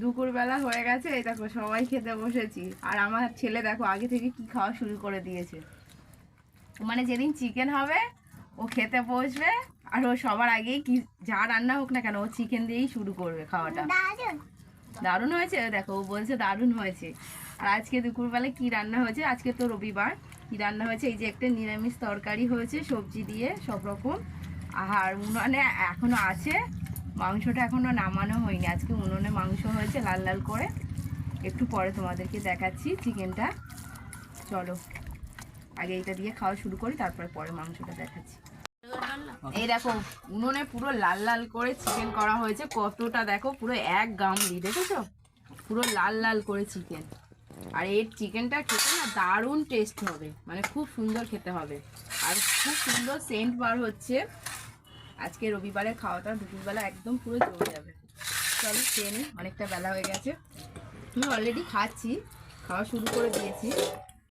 দুপুরবেলা হয়ে গেছে, এই দেখো সবাই খেতে বসেছি। আর আমার ছেলে দেখো আগে থেকে কি খাওয়া শুরু করে দিয়েছে। মানে যেদিন চিকেন হবে ও খেতে বসবে, আর ও সবার আগেই কি যা রান্না হোক না কেন ও চিকেন দিয়েই শুরু করবে খাওয়াটা। দারুণ হয়েছে দেখো, ও বলছে দারুণ হয়েছে। আর আজকে দুপুরবেলা কি রান্না হয়েছে, আজকে তো রবিবার, কি রান্না হয়েছে, এই যে একটা নিরামিষ তরকারি হয়েছে সবজি দিয়ে সব রকম। আর উনুনে এখনো আছে, মাংসটা এখনো নামানো হয়নি। আজকে উনুনে মাংস হয়েছে লাল লাল করে, একটু পরে তোমাদেরকে দেখাচ্ছি চিকেনটা। চলো আগে এটা দিয়ে খাওয়া শুরু করি, তারপরে পরে মাংসটা দেখাচ্ছি। এই দেখো উনুনে পুরো লাল লাল করে চিকেন করা হয়েছে, কতটা দেখো পুরো এক গামলি, দেখেছো পুরো লাল লাল করে চিকেন। আর এর চিকেনটা খেতে না দারুণ টেস্ট হবে, মানে খুব সুন্দর খেতে হবে। আর খুব সুন্দর সেন্ট বার হচ্ছে। আজকে রবিবারে খাওয়াটা দুপুরবেলা একদম পুরো জমে যাবে। চলো খেয়ে নিই, অনেকটা বেলা হয়ে গেছে। আমি অলরেডি খাচ্ছি, খাওয়া শুরু করে দিয়েছি।